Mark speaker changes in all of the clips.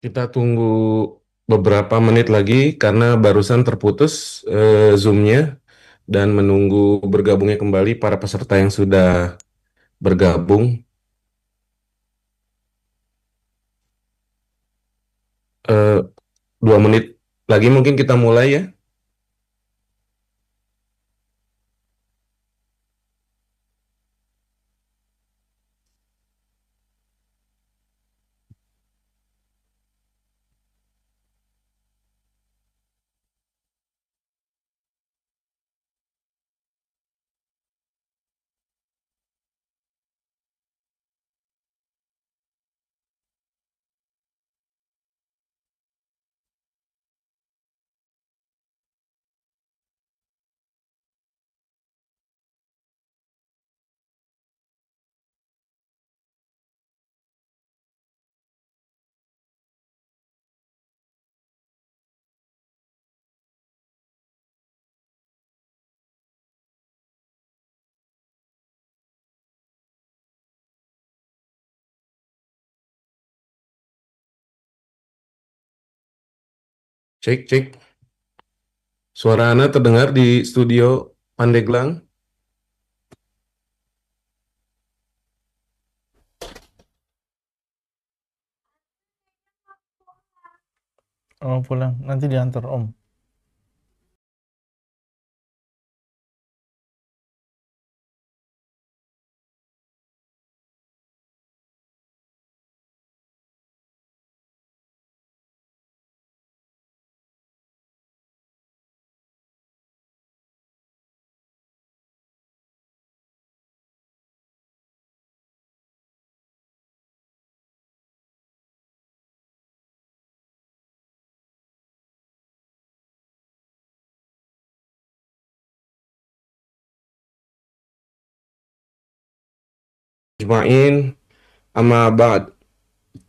Speaker 1: Kita tunggu beberapa menit lagi karena barusan terputus Zoom-nya dan menunggu bergabungnya kembali para peserta yang sudah bergabung. 2 menit lagi mungkin kita mulai ya. Cek, cek. Suara Ana terdengar di studio Pandeglang.
Speaker 2: Oh, pulang. Nanti diantar Om.
Speaker 1: Ajmain, amma ba'd.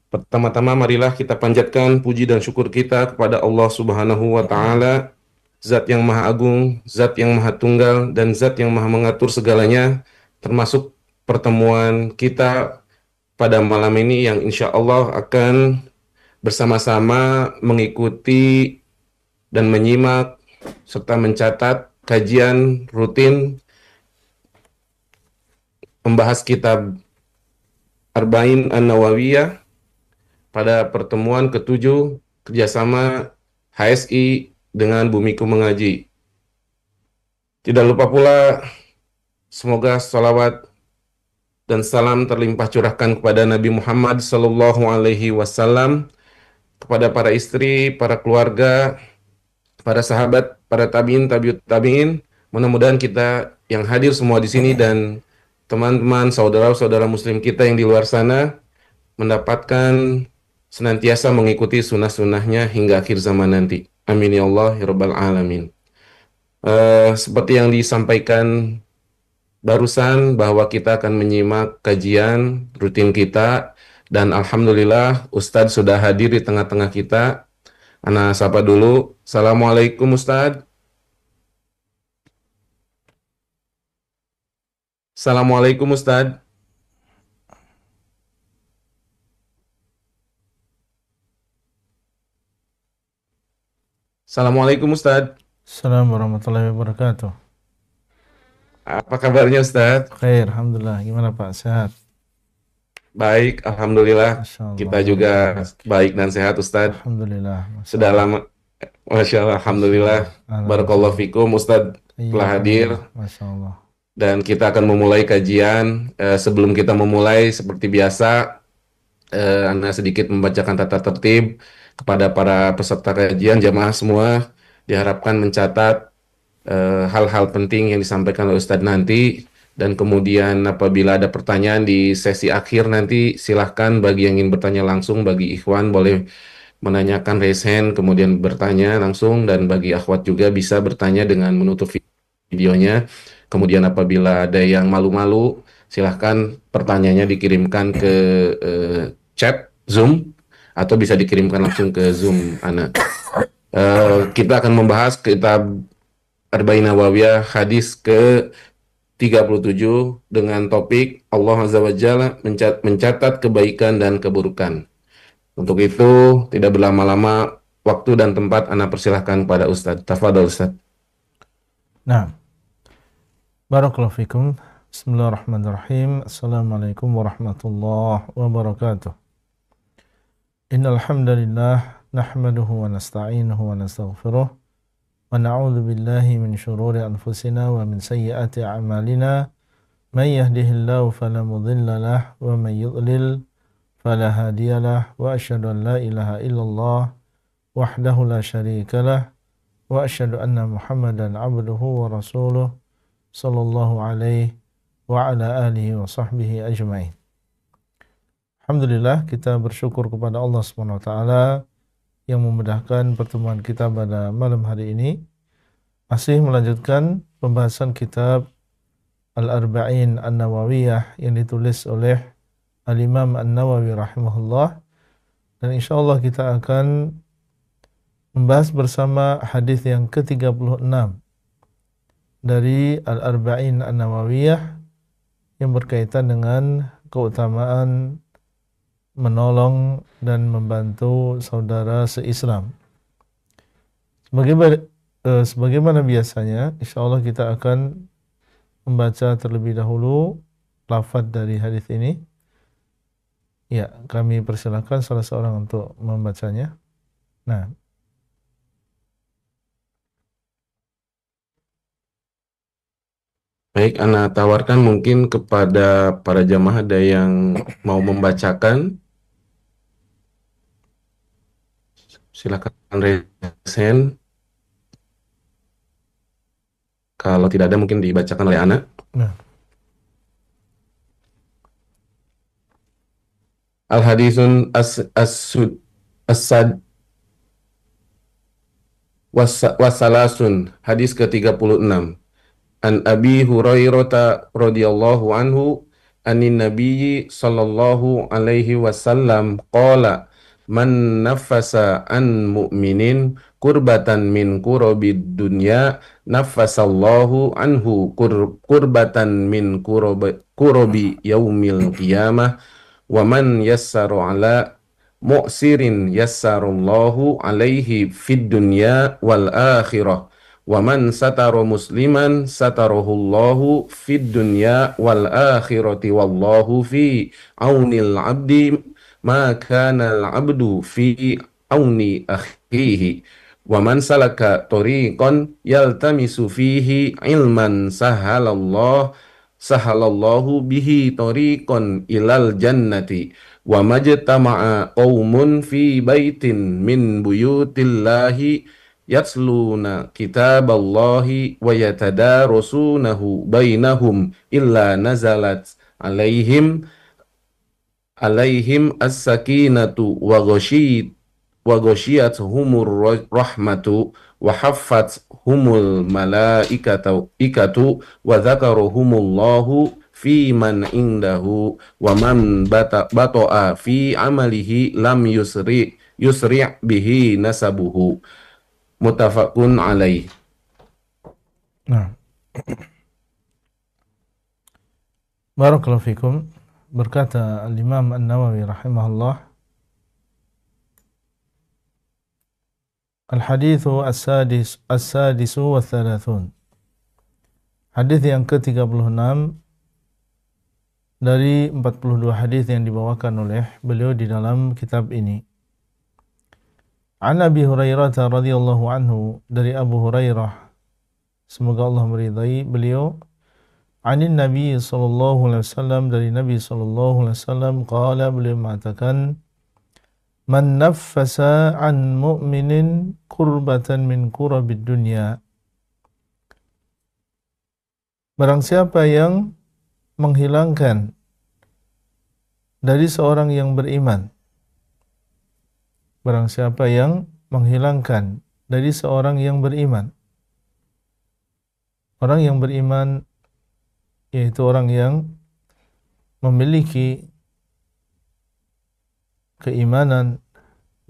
Speaker 1: Pertama-tama marilah kita panjatkan puji dan syukur kita kepada Allah Subhanahu wa taala, Zat yang Maha Agung, Zat yang Maha Tunggal, dan Zat yang Maha mengatur segalanya, termasuk pertemuan kita pada malam ini yang insya Allah akan bersama-sama mengikuti dan menyimak serta mencatat kajian rutin membahas kitab Arba'in An-Nawawiyah pada pertemuan ketujuh kerjasama HSI dengan Bumiku Mengaji. Tidak lupa pula semoga salawat dan salam terlimpah curahkan kepada Nabi Muhammad Sallallahu Alaihi Wasallam, kepada para istri, para keluarga, para sahabat, para tabiin, tabiut tabiin. Mudah-mudahan kita yang hadir semua di sini dan teman-teman, saudara-saudara Muslim kita yang di luar sana mendapatkan senantiasa mengikuti sunnah-sunnahnya hingga akhir zaman nanti. Amin ya Allah ya Rabbal Alamin. Seperti yang disampaikan barusan bahwa kita akan menyimak kajian rutin kita dan Alhamdulillah Ustadz sudah hadir di tengah-tengah kita. Ana sapa dulu. Assalamualaikum Ustadz. Assalamualaikum Ustadz. Assalamualaikum Ustadz.
Speaker 2: Assalamualaikum warahmatullahi wabarakatuh.
Speaker 1: Apa kabarnya Ustadz?
Speaker 2: Khair, Alhamdulillah. Gimana Pak? Sehat?
Speaker 1: Baik, Alhamdulillah.
Speaker 2: Masya Allah,
Speaker 1: Kita juga
Speaker 2: barakallah fiik.
Speaker 1: baik dan sehat Ustadz.
Speaker 2: Alhamdulillah, Masya
Speaker 1: Sudah
Speaker 2: Allah.
Speaker 1: lama, Masya Allah,
Speaker 2: Masya
Speaker 1: Alhamdulillah.
Speaker 2: Allah. Ahlan wa
Speaker 1: Barakallahu
Speaker 2: sahlan.
Speaker 1: fikum Ustadz telah hadir.
Speaker 2: Iyyakumullah. Masya Allah.
Speaker 1: Dan kita akan memulai kajian. Sebelum kita memulai, seperti biasa, Anda sedikit membacakan tata tertib kepada para peserta kajian, jamaah semua. Diharapkan mencatat hal-hal penting yang disampaikan oleh Ustadz nanti. Dan kemudian apabila ada pertanyaan di sesi akhir nanti, silahkan bagi yang ingin bertanya langsung, bagi ikhwan boleh menanyakan raise hand, kemudian bertanya langsung. Dan bagi akhwat juga bisa bertanya dengan menutup videonya. Kemudian apabila ada yang malu-malu, silahkan pertanyaannya dikirimkan ke eh, chat Zoom atau bisa dikirimkan langsung ke Zoom Ana. Kita akan membahas kitab Arba'in Nawawiyah hadis ke 37 dengan topik Allah Azza wa Jalla mencatat kebaikan dan keburukan. Untuk itu, tidak berlama-lama, waktu dan tempat Ana persilahkan pada Ustadz. Tafadhol Ustadz.
Speaker 2: Nah, barakallahu fikum. Bismillahirrahmanirrahim. Assalamualaikum warahmatullahi wabarakatuh. Innal hamdalillah nahmaduhu wa nasta'inuhu wa nastaghfiruh wa na'udzu billahi min shururi anfusina wa min sayyiati a'malina. May yahdihillahu fala mudilla lahu wa may yudlil fala hadiya lahu wa asyhadu an la ilaha illallah wahdahu la syarika lahu wa asyhadu anna Muhammadan abduhu wa rasuluh sallallahu alaihi wa ala alihi wa sahbihi ajmain. Alhamdulillah, kita bersyukur kepada Allah Subhanahu wa taala yang memudahkan pertemuan kita pada malam hari ini, masih melanjutkan pembahasan kitab Al-Arba'in An-Nawawiyah yang ditulis oleh Al-Imam An-Nawawi rahimahullah, dan insyaallah kita akan membahas bersama hadis yang ke-36 dari Al-Arba'in An-Nawawiyah yang berkaitan dengan keutamaan menolong dan membantu saudara se-Islam. Sebagaimana biasanya, insyaallah kita akan membaca terlebih dahulu lafaz dari hadis ini. Ya, kami persilakan salah seorang untuk membacanya. Nah,
Speaker 1: Baik, Ana tawarkan mungkin kepada para jamaah ada yang mau membacakan. Silakan raise hand. Kalau tidak ada mungkin dibacakan oleh Ana.
Speaker 2: nah,
Speaker 1: Al-hadisun as-sad wasalasun. Hadis ke-36. An Abi Hurairah radhiyallahu anhu anin Nabiyyi sallallahu alaihi wasallam qala man nafasa an mu'minin kurbatan min kurabid dunya nafasallahu anhu kurbatan min kurabi yaumil qiyamah wa man yassaru ala mu'sirin yassarullahu alaihi fid dunya wal akhirah wa man satara musliman satarahullahu fid dunya wal akhirati wallahu fi aunil abdi ma kana al abdu fi auni akhihi wa man salaka tariqan yaltamisu fihi ilman sahalallahu bihi tariqan ilal jannati wa majtama'a qaumun fi baitin min buyutillahi yatluna kitaballahi wa yatadarasunahu bainahum illa nazalat alaihim as-sakinatu wa ghashiyatuhumur rahmatu wa humul malaikatu wa dzakaruhumullahu fi man indahu wa man bata'a fi amalihi lam yusri' bihi nasabuhu. Muttafaqun alaih.
Speaker 2: nah. Barakallahu fikum. Berkata Al-Imam An-Nawawi rahimahullah, Al-hadithu as-sadisu wa thalathun. Hadis yang ke-36 dari 42 hadis yang dibawakan oleh beliau di dalam kitab ini. An Abi Hurairah radhiyallahu anhu, dari Abu Hurairah, semoga Allah meridai beliau, anin Nabi sallallahu alaihi wasallam, dari Nabi sallallahu alaihi wasallam, qala, beliau mengatakan, man naffasa an mu'minin kurbatan min kurabid dunya, barang siapa yang menghilangkan dari seorang yang beriman, barang siapa yang menghilangkan dari seorang yang beriman. Orang yang beriman yaitu orang yang memiliki keimanan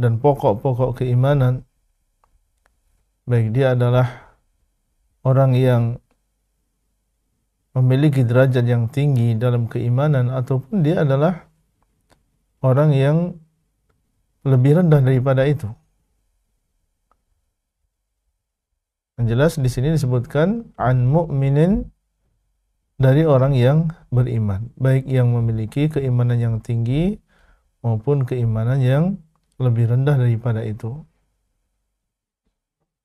Speaker 2: dan pokok-pokok keimanan, baik dia adalah orang yang memiliki derajat yang tinggi dalam keimanan, ataupun dia adalah orang yang lebih rendah daripada itu. Yang jelas di sini disebutkan an mu'minin, dari orang yang beriman, baik yang memiliki keimanan yang tinggi maupun keimanan yang lebih rendah daripada itu.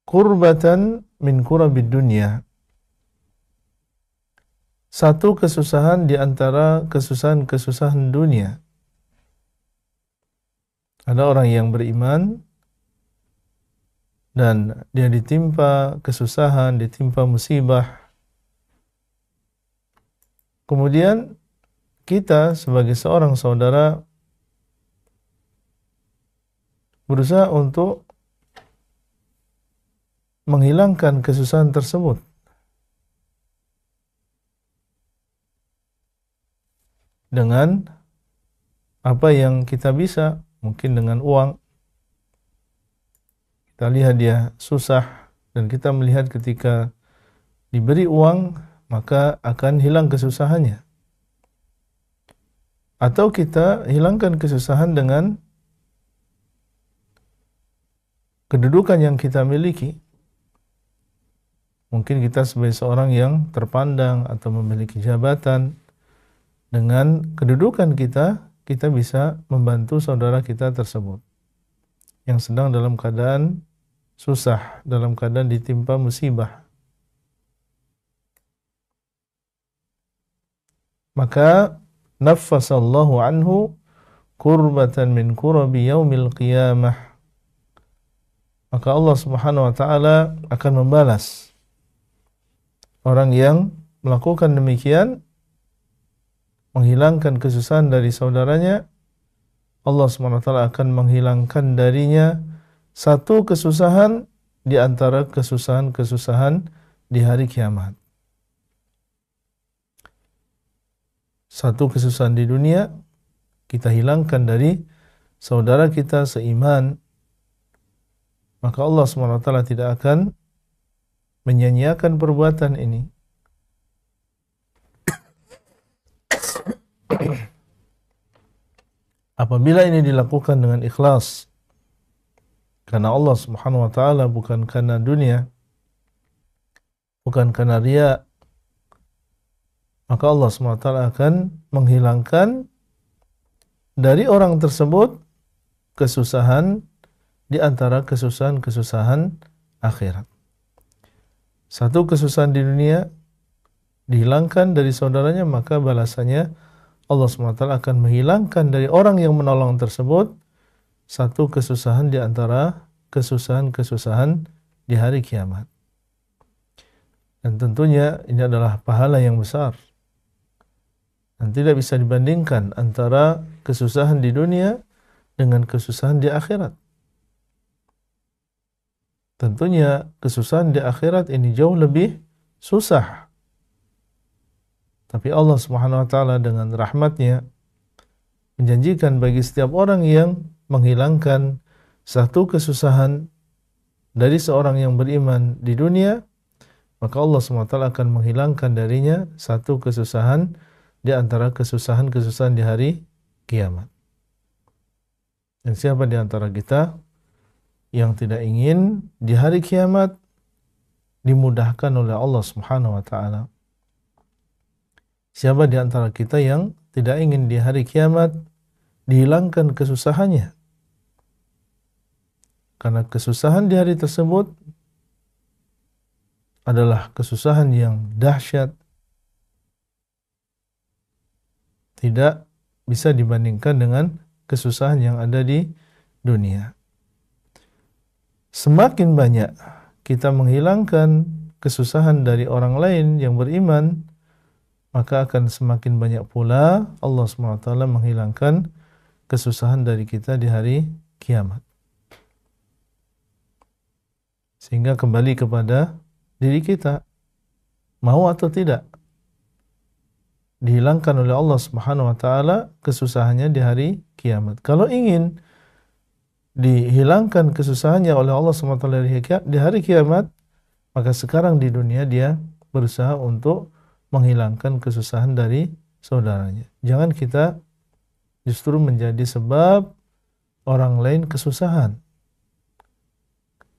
Speaker 2: Kurbatan min kurabid dunya, satu kesusahan di antara kesusahan-kesusahan dunia. Ada orang yang beriman dan dia ditimpa kesusahan, ditimpa musibah. Kemudian kita sebagai seorang saudara berusaha untuk menghilangkan kesusahan tersebut dengan apa yang kita bisa, mungkin dengan uang. Kita lihat dia susah dan kita melihat ketika diberi uang maka akan hilang kesusahannya. Atau kita hilangkan kesusahan dengan kedudukan yang kita miliki. Mungkin kita sebagai seorang yang terpandang atau memiliki jabatan, dengan kedudukan kita, kita bisa membantu saudara kita tersebut yang sedang dalam keadaan susah, dalam keadaan ditimpa musibah. Maka naffasallahu anhu kurbatan min kurabi yaumil qiyamah. Maka Allah Subhanahu wa taala akan membalas orang yang melakukan demikian, menghilangkan kesusahan dari saudaranya. Allah Subhanahu wa taala akan menghilangkan darinya satu kesusahan di antara kesusahan-kesusahan di hari kiamat. Satu kesusahan di dunia kita hilangkan dari saudara kita seiman, maka Allah SWT tidak akan menyia-nyiakan perbuatan ini. Apabila ini dilakukan dengan ikhlas karena Allah Subhanahu wa taala, bukan karena dunia, bukan karena riya, maka Allah SWT akan menghilangkan dari orang tersebut kesusahan di antara kesusahan-kesusahan akhirat. Satu kesusahan di dunia dihilangkan dari saudaranya, maka balasannya Allah SWT akan menghilangkan dari orang yang menolong tersebut satu kesusahan di antara kesusahan-kesusahan di hari kiamat. Dan tentunya ini adalah pahala yang besar. Dan tidak bisa dibandingkan antara kesusahan di dunia dengan kesusahan di akhirat. Tentunya kesusahan di akhirat ini jauh lebih susah. Tapi Allah Subhanahu wa taala dengan rahmatnya menjanjikan bagi setiap orang yang menghilangkan satu kesusahan dari seorang yang beriman di dunia, maka Allah Subhanahu wa taala akan menghilangkan darinya satu kesusahan di antara kesusahan-kesusahan di hari kiamat. Dan siapa di antara kita yang tidak ingin di hari kiamat dimudahkan oleh Allah Subhanahu wa taala? Siapa di antara kita yang tidak ingin di hari kiamat dihilangkan kesusahannya? Karena kesusahan di hari tersebut adalah kesusahan yang dahsyat, tidak bisa dibandingkan dengan kesusahan yang ada di dunia. Semakin banyak kita menghilangkan kesusahan dari orang lain yang beriman, maka akan semakin banyak pula Allah SWT menghilangkan kesusahan dari kita di hari kiamat. Sehingga kembali kepada diri kita, mau atau tidak, dihilangkan oleh Allah Subhanahu wa taala kesusahannya di hari kiamat. Kalau ingin dihilangkan kesusahannya oleh Allah Subhanahu wa taala di hari kiamat, maka sekarang di dunia dia berusaha untuk menghilangkan kesusahan dari saudaranya. Jangan kita justru menjadi sebab orang lain kesusahan.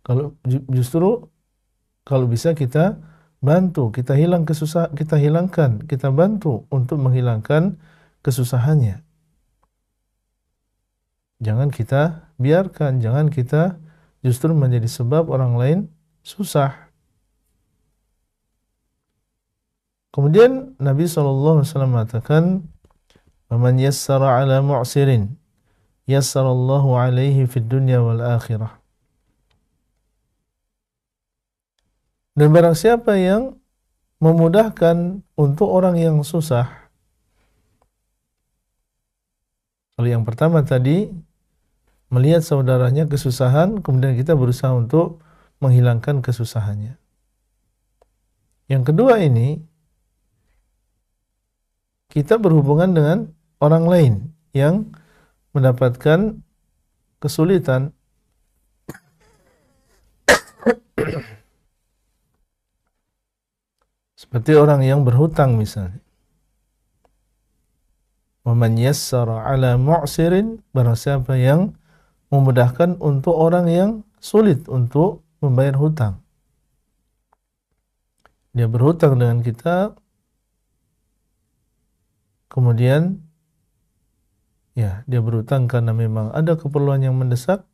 Speaker 2: Kalau justru kalau bisa kita bantu, kita hilangkan, kita bantu untuk menghilangkan kesusahannya. Jangan kita biarkan, jangan kita justru menjadi sebab orang lain susah. Kemudian Nabi SAW mengatakan, "Man yassara ala mu'sirin, yassarallahu alaihi fid dunya wal akhirah." Dan barang siapa yang memudahkan untuk orang yang susah. Kalau yang pertama tadi, melihat saudaranya kesusahan, kemudian kita berusaha untuk menghilangkan kesusahannya. Yang kedua ini, kita berhubungan dengan orang lain yang mendapatkan kesulitan. Seperti orang yang berhutang misalnya. Waman yassara ala mu'sirin, barang siapa yang memudahkan untuk orang yang sulit untuk membayar hutang. Dia berhutang dengan kita, kemudian ya dia berhutang karena memang ada keperluan yang mendesak,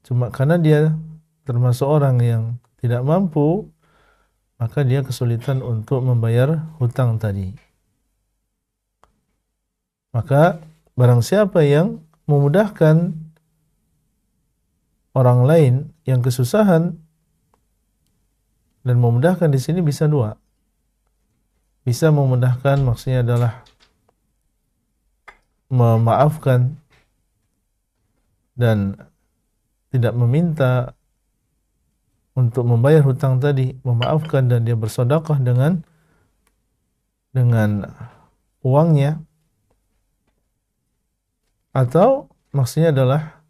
Speaker 2: cuma karena dia termasuk orang yang tidak mampu, maka dia kesulitan untuk membayar hutang tadi. Maka barang siapa yang memudahkan orang lain yang kesusahan, dan memudahkan di sini bisa dua. Bisa memudahkan maksudnya adalah memaafkan dan tidak meminta untuk membayar hutang tadi, memaafkan dan dia bersedekah dengan uangnya. Atau maksudnya adalah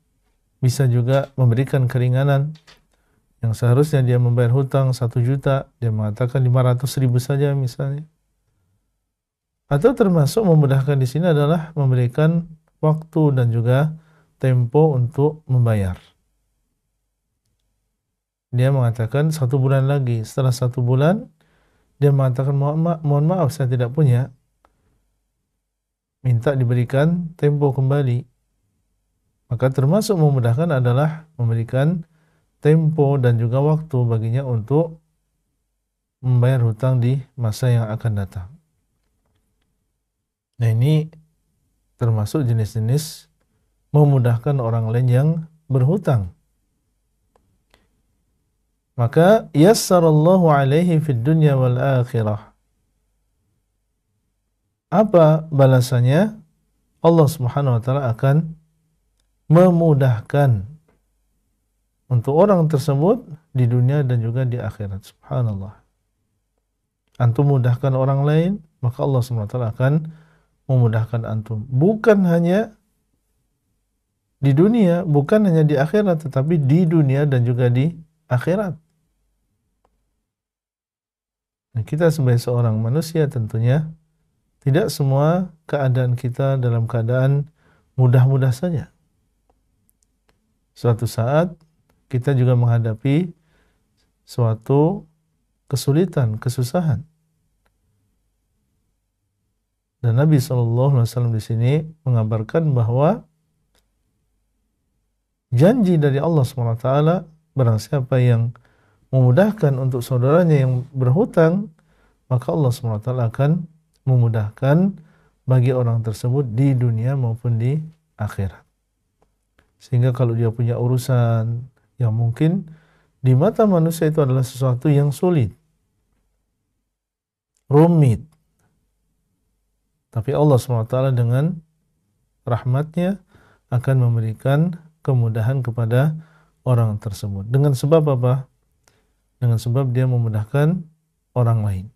Speaker 2: bisa juga memberikan keringanan, yang seharusnya dia membayar hutang 1 juta, dia mengatakan 500.000 saja misalnya. Atau termasuk memudahkan di sini adalah memberikan waktu dan juga tempo untuk membayar. Dia mengatakan 1 bulan lagi. Setelah 1 bulan, dia mengatakan mohon maaf saya tidak punya. Minta diberikan tempo kembali. Maka termasuk memudahkan adalah memberikan tempo dan juga waktu baginya untuk membayar hutang di masa yang akan datang. Nah, ini termasuk jenis-jenis memudahkan orang lain yang berhutang. Maka yassarallahu alaihi fid dunya wal akhirah. Apa balasannya? Allah Subhanahu wa taala akan memudahkan untuk orang tersebut di dunia dan juga di akhirat. Subhanallah. Antum mudahkan orang lain, maka Allah Subhanahu wa taala akan memudahkan antum. Bukan hanya di dunia, bukan hanya di akhirat, tetapi di dunia dan juga di akhirat. Nah, kita sebagai seorang manusia tentunya tidak semua keadaan kita dalam keadaan mudah-mudah saja. Suatu saat kita juga menghadapi suatu kesulitan, kesusahan. Dan Nabi SAW di sini mengabarkan bahwa janji dari Allah SWT, barang siapa yang memudahkan untuk saudaranya yang berhutang, maka Allah SWT akan memudahkan bagi orang tersebut di dunia maupun di akhirat. Sehingga kalau dia punya urusan yang mungkin di mata manusia itu adalah sesuatu yang sulit, rumit, tapi Allah SWT dengan rahmatnya akan memberikan kemudahan kepada orang tersebut. Dengan sebab apa? Dengan sebab dia memudahkan orang lain.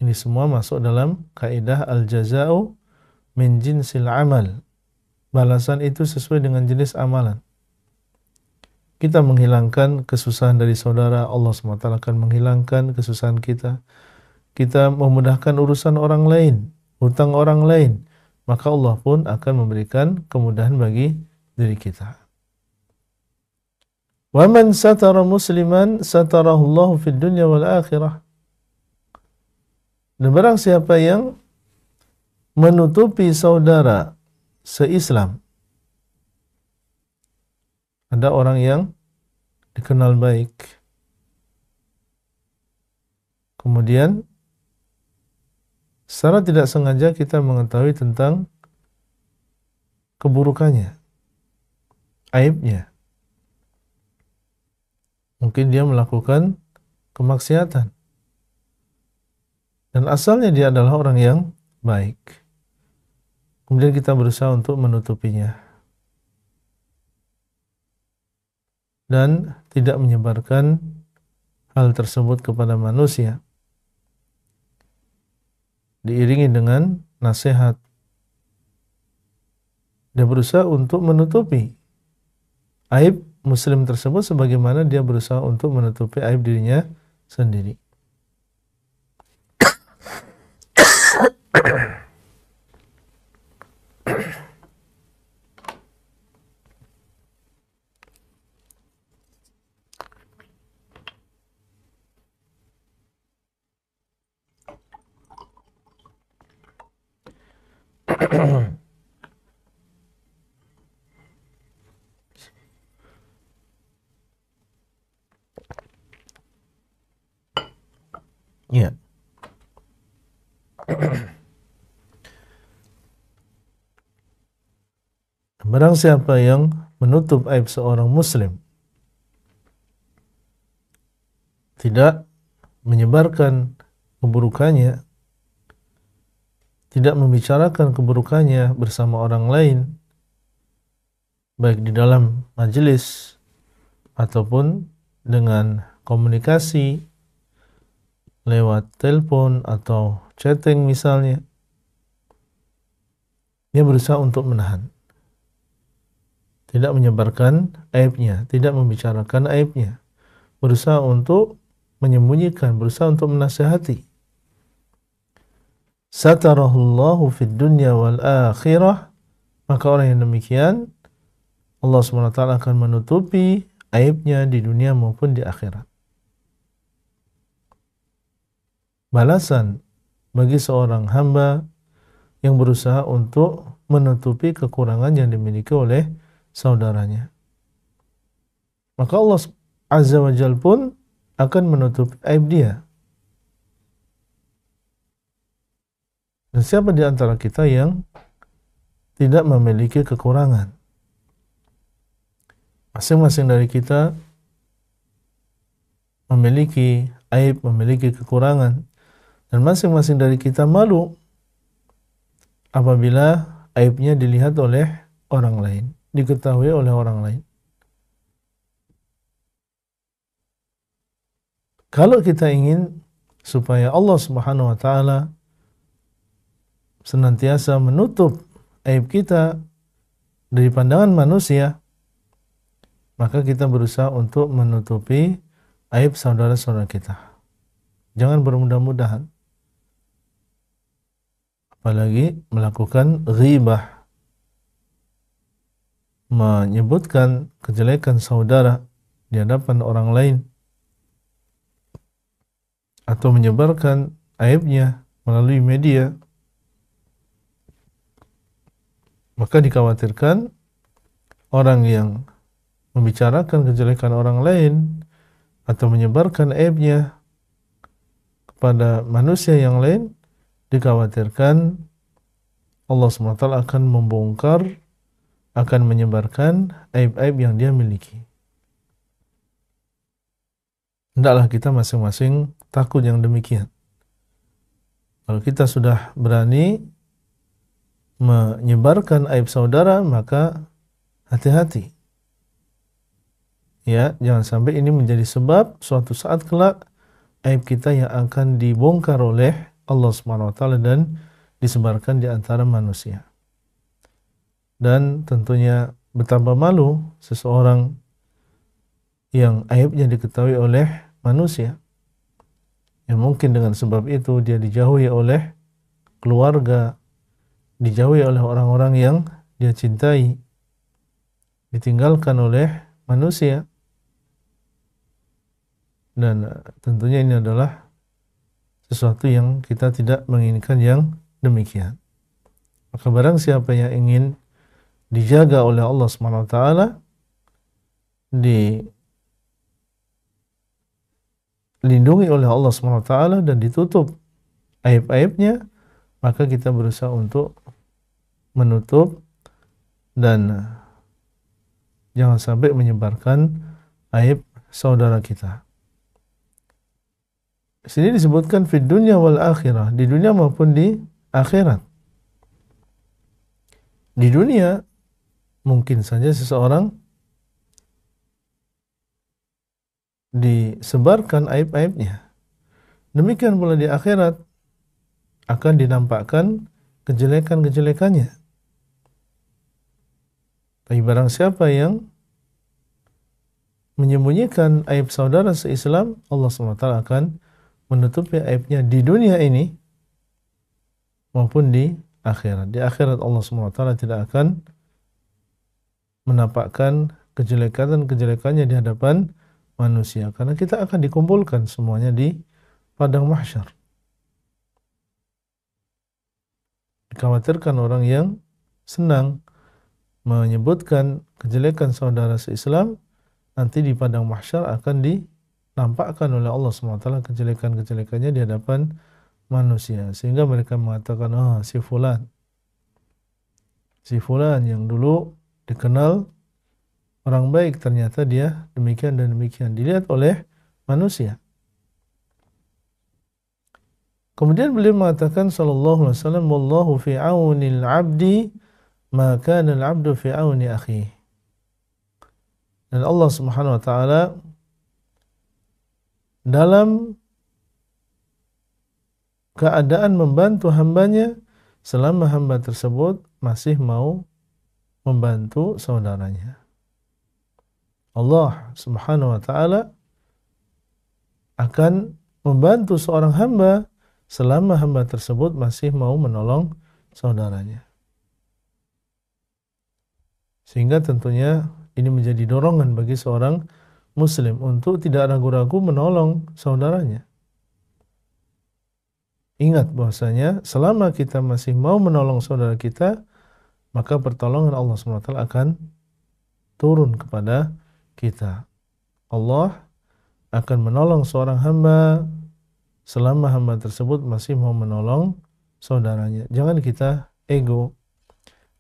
Speaker 2: Ini semua masuk dalam kaidah al-jaza'u min jinsil amal. Balasan itu sesuai dengan jenis amalan. Kita menghilangkan kesusahan dari saudara, Allah SWT akan menghilangkan kesusahan kita. Kita memudahkan urusan orang lain, hutang orang lain, maka Allah pun akan memberikan kemudahan bagi diri kita. Wa man satara musliman satarahu Allah fid dunya wal akhirah. Dan barang siapa yang menutupi saudara se-Islam, ada orang yang dikenal baik, kemudian secara tidak sengaja kita mengetahui tentang keburukannya, aibnya. Mungkin dia melakukan kemaksiatan, dan asalnya dia adalah orang yang baik. Kemudian kita berusaha untuk menutupinya dan tidak menyebarkan hal tersebut kepada manusia, diiringi dengan nasihat. Dia berusaha untuk menutupi aib muslim tersebut sebagaimana dia berusaha untuk menutupi aib dirinya sendiri. Ya. Barang siapa yang menutup aib seorang muslim, tidak menyebarkan keburukannya, tidak membicarakan keburukannya bersama orang lain, baik di dalam majelis ataupun dengan komunikasi lewat telepon atau chatting misalnya, dia berusaha untuk menahan, tidak menyebarkan aibnya, tidak membicarakan aibnya, berusaha untuk menyembunyikan, berusaha untuk menasihati. Satarahullahu fid dunya wal akhirah, maka orang yang demikian Allah SWT akan menutupi aibnya di dunia maupun di akhirat. Balasan bagi seorang hamba yang berusaha untuk menutupi kekurangan yang dimiliki oleh saudaranya. Maka Allah Azza wa Jalla pun akan menutupi aib dia. Dan siapa di antara kita yang tidak memiliki kekurangan? Masing-masing dari kita memiliki aib, memiliki kekurangan. Dan masing-masing dari kita malu apabila aibnya dilihat oleh orang lain, diketahui oleh orang lain. Kalau kita ingin supaya Allah Subhanahu wa taala senantiasa menutup aib kita dari pandangan manusia, maka kita berusaha untuk menutupi aib saudara-saudara kita. Jangan bermudah-mudahan, apalagi melakukan ghibah, menyebutkan kejelekan saudara di hadapan orang lain, atau menyebarkan aibnya melalui media. Maka dikhawatirkan orang yang membicarakan kejelekan orang lain atau menyebarkan aibnya kepada manusia yang lain, dikhawatirkan Allah SWT akan membongkar, akan menyebarkan aib-aib yang dia miliki. Hendaklah kita masing-masing takut yang demikian. Kalau kita sudah berani menyebarkan aib saudara, maka hati-hati. Ya, jangan sampai ini menjadi sebab suatu saat kelak aib kita yang akan dibongkar oleh Allah SWT dan disebarkan di antara manusia. Dan tentunya betapa malu seseorang yang aibnya diketahui oleh manusia, yang mungkin dengan sebab itu dia dijauhi oleh keluarga, dijauhi oleh orang-orang yang dia cintai, ditinggalkan oleh manusia. Dan tentunya ini adalah sesuatu yang kita tidak menginginkan yang demikian. Maka barang siapa yang ingin dijaga oleh Allah Subhanahu wa taala, dilindungi oleh Allah Subhanahu wa taala dan ditutup aib-aibnya, maka kita berusaha untuk menutup dan jangan sampai menyebarkan aib saudara kita. Di sini disebutkan fid dunya wal akhirah, di dunia maupun di akhirat. Di dunia mungkin saja seseorang disebarkan aib-aibnya. Demikian pula di akhirat akan dinampakkan kejelekan-kejelekannya. Tapi barang siapa yang menyembunyikan aib saudara se-Islam, Allah SWT akan menutupi aibnya di dunia ini maupun di akhirat. Di akhirat Allah SWT tidak akan menampakkan kejelekan-kejelekannya di hadapan manusia, karena kita akan dikumpulkan semuanya di padang mahsyar. Dikhawatirkan orang yang senang menyebutkan kejelekan saudara se-Islam, nanti di padang mahsyar akan dinampakkan oleh Allah SWT kejelekan-kejelekannya di hadapan manusia, sehingga mereka mengatakan, oh si fulan yang dulu dikenal orang baik, ternyata dia demikian dan demikian, dilihat oleh manusia. Kemudian beliau mengatakan sallallahu alaihi wasallam, wallahu fi aunil abdi ma kana al-'abdu fi auni akhihi. Dan Allah Subhanahu wa taala dalam keadaan membantu hambanya selama hamba tersebut masih mau membantu saudaranya. Allah Subhanahu wa taala akan membantu seorang hamba selama hamba tersebut masih mau menolong saudaranya. Sehingga tentunya ini menjadi dorongan bagi seorang muslim untuk tidak ragu-ragu menolong saudaranya. Ingat bahwasanya selama kita masih mau menolong saudara kita, maka pertolongan Allah SWT akan turun kepada kita. Allah akan menolong seorang hamba selama hamba tersebut masih mau menolong saudaranya. Jangan kita ego,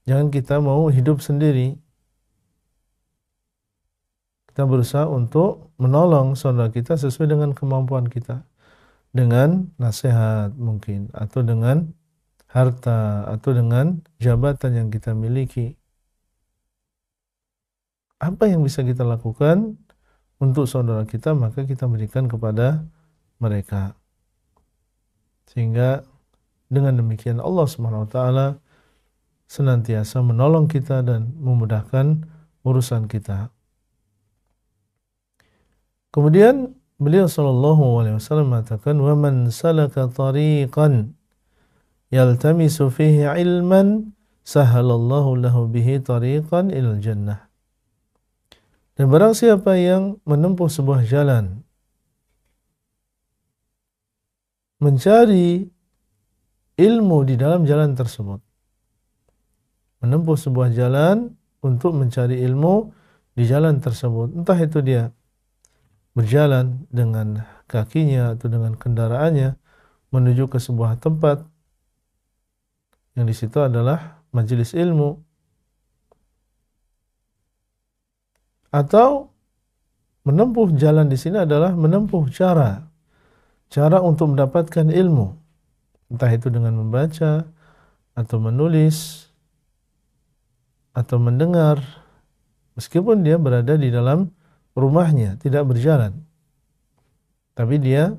Speaker 2: jangan kita mau hidup sendiri. Kita berusaha untuk menolong saudara kita sesuai dengan kemampuan kita, dengan nasihat mungkin, atau dengan harta, atau dengan jabatan yang kita miliki. Apa yang bisa kita lakukan untuk saudara kita, maka kita berikan kepada mereka. Sehingga dengan demikian Allah Subhanahu wa taala senantiasa menolong kita dan memudahkan urusan kita. Kemudian beliau sallallahu alaihi wasallam mengatakan, "Wa man salaka tariqan yaltamisu fihi ilman sahalallahu lahu bihi tariqan ilal jannah." Dan barang siapa yang menempuh sebuah jalan mencari ilmu di dalam jalan tersebut, menempuh sebuah jalan untuk mencari ilmu di jalan tersebut, entah itu dia berjalan dengan kakinya atau dengan kendaraannya menuju ke sebuah tempat yang di situ adalah majelis ilmu, atau menempuh jalan di sini adalah menempuh cara untuk mendapatkan ilmu, entah itu dengan membaca atau menulis atau mendengar, meskipun dia berada di dalam rumahnya, tidak berjalan, tapi dia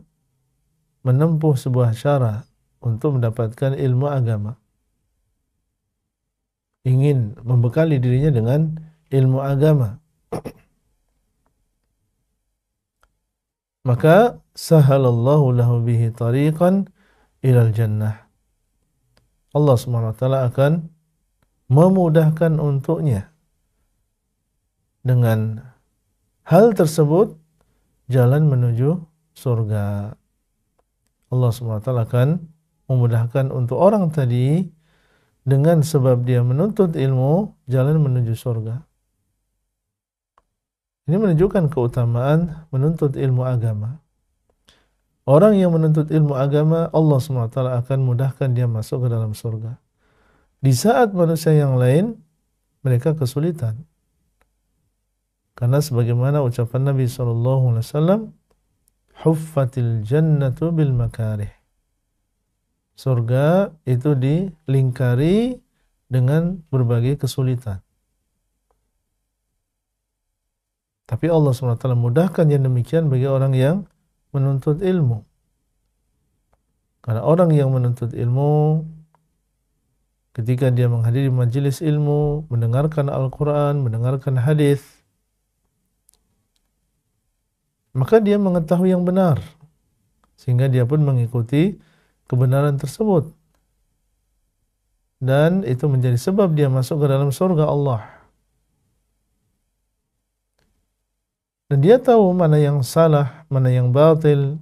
Speaker 2: menempuh sebuah cara untuk mendapatkan ilmu agama, ingin membekali dirinya dengan ilmu agama. Maka sahalallahu lahu bihi tariqan ilal jannah. Allah Subhanahu wa taala akan memudahkan untuknya dengan hal tersebut jalan menuju surga. Allah Subhanahu wa taala akan memudahkan untuk orang tadi dengan sebab dia menuntut ilmu jalan menuju surga. Ini menunjukkan keutamaan menuntut ilmu agama. Orang yang menuntut ilmu agama, Allah SWT akan mudahkan dia masuk ke dalam surga. Di saat manusia yang lain, mereka kesulitan. Karena sebagaimana ucapan Nabi SAW, Huffatil jannatu bil makarih. Surga itu dilingkari dengan berbagai kesulitan. Tapi Allah SWT mudahkan yang demikian bagi orang yang menuntut ilmu. Karena orang yang menuntut ilmu, ketika dia menghadiri majelis ilmu, mendengarkan Al-Quran, mendengarkan hadis, maka dia mengetahui yang benar, sehingga dia pun mengikuti kebenaran tersebut. Dan itu menjadi sebab dia masuk ke dalam surga Allah. Dan dia tahu mana yang salah, mana yang batil.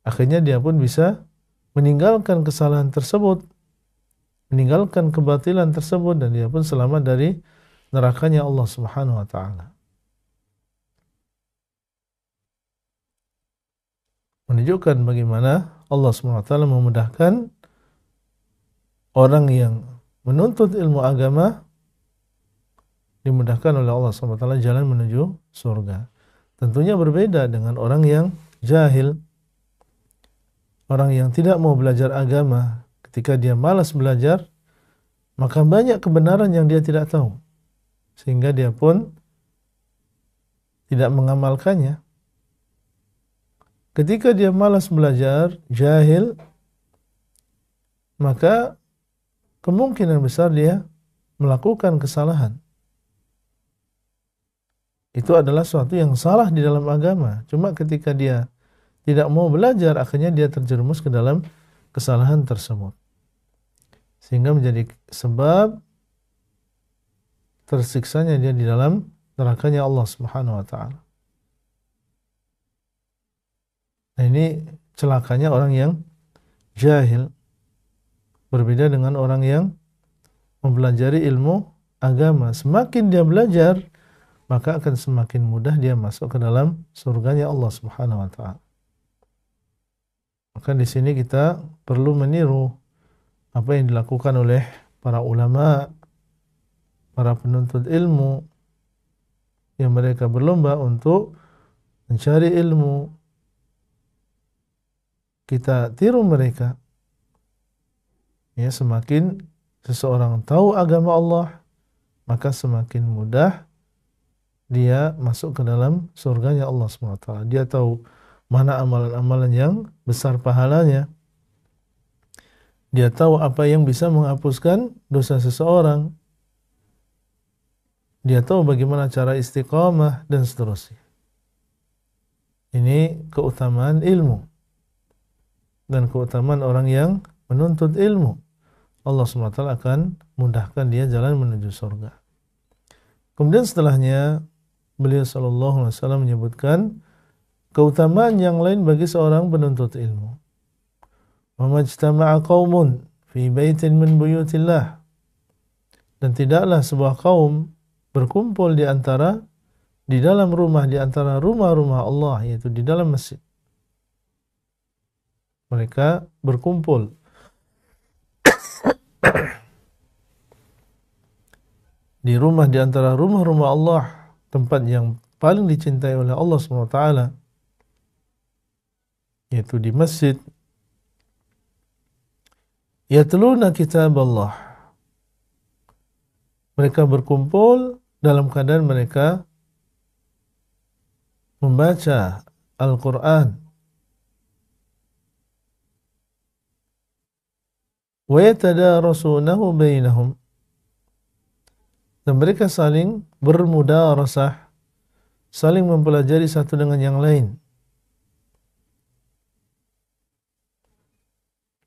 Speaker 2: Akhirnya dia pun bisa meninggalkan kesalahan tersebut, meninggalkan kebatilan tersebut, dan dia pun selamat dari nerakanya Allah Subhanahu wa taala. Menunjukkan bagaimana Allah Subhanahu wa taala memudahkan orang yang menuntut ilmu agama, dimudahkan oleh Allah Subhanahu wa taala jalan menuju surga. Tentunya berbeda dengan orang yang jahil, orang yang tidak mau belajar agama. Ketika dia malas belajar, maka banyak kebenaran yang dia tidak tahu, sehingga dia pun tidak mengamalkannya. Ketika dia malas belajar, jahil, maka kemungkinan besar dia melakukan kesalahan. Itu adalah sesuatu yang salah di dalam agama. Cuma ketika dia tidak mau belajar, akhirnya dia terjerumus ke dalam kesalahan tersebut. Sehingga menjadi sebab tersiksanya dia di dalam nerakanya Allah Subhanahu wa taala. Nah, ini celakanya orang yang jahil, berbeda dengan orang yang mempelajari ilmu agama. Semakin dia belajar, maka akan semakin mudah dia masuk ke dalam surganya Allah Subhanahu wa taala. Maka di sini kita perlu meniru apa yang dilakukan oleh para ulama, para penuntut ilmu, yang mereka berlomba untuk mencari ilmu. Kita tiru mereka. Ya, semakin seseorang tahu agama Allah, maka semakin mudah dia masuk ke dalam surganya Allah SWT. Dia tahu mana amalan-amalan yang besar pahalanya. Dia tahu apa yang bisa menghapuskan dosa seseorang. Dia tahu bagaimana cara istiqamah dan seterusnya. Ini keutamaan ilmu dan keutamaan orang yang menuntut ilmu. Allah SWT akan mudahkan dia jalan menuju surga. Kemudian setelahnya beliau sallallahu alaihi wasallam menyebutkan keutamaan yang lain bagi seorang penuntut ilmu. Wa majtama'a qaumun fi baitin min buyutillah. Dan tidaklah sebuah kaum berkumpul di dalam rumah di antara rumah-rumah Allah, yaitu di dalam masjid. Mereka berkumpul di rumah di antara rumah-rumah Allah, tempat yang paling dicintai oleh Allah SWT, yaitu di masjid. Yatluna kitab Allah. Mereka berkumpul dalam keadaan mereka membaca Al-Quran. Wa yatadarasunahu bainahum. Dan mereka saling bermudarasah, saling mempelajari satu dengan yang lain.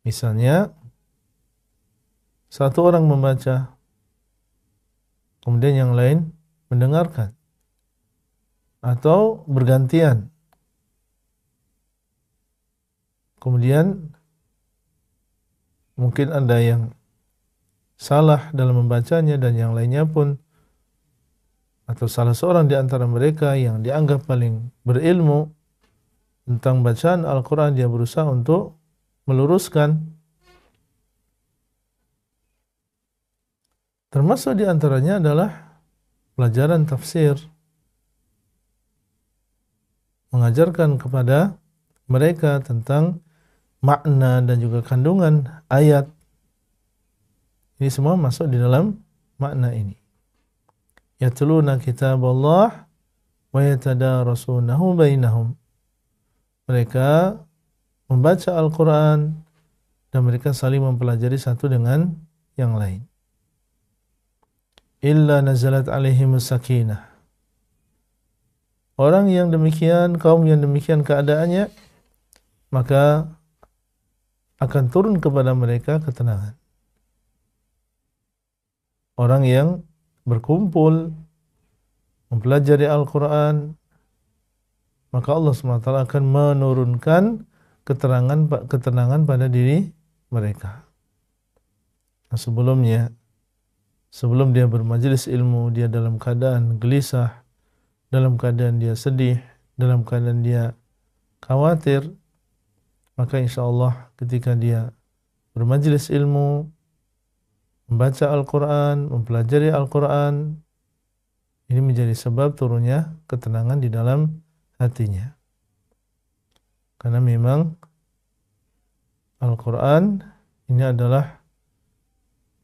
Speaker 2: Misalnya, satu orang membaca, kemudian yang lain mendengarkan, atau bergantian. Kemudian mungkin ada yang salah dalam membacanya dan yang lainnya pun, atau salah seorang di antara mereka yang dianggap paling berilmu tentang bacaan Al-Quran, dia berusaha untuk meluruskan. Termasuk di antaranya adalah pelajaran tafsir, mengajarkan kepada mereka tentang makna dan juga kandungan ayat. Ini semua masuk di dalam makna ini. Yatluna kitaballah wa yatadarasunahu bainahum. Mereka membaca Al-Quran dan mereka saling mempelajari satu dengan yang lain. Illa nazalat alaihimus sakinah. Orang yang demikian, kaum yang demikian keadaannya, maka akan turun kepada mereka ketenangan. Orang yang berkumpul mempelajari Al-Quran, maka Allah SWT akan menurunkan ketenangan pada diri mereka. Nah, sebelum dia bermajelis ilmu, dia dalam keadaan gelisah, dalam keadaan dia sedih, dalam keadaan dia khawatir, maka insya Allah ketika dia bermajelis ilmu, membaca Al-Quran, mempelajari Al-Quran, ini menjadi sebab turunnya ketenangan di dalam hatinya. Karena memang Al-Quran ini adalah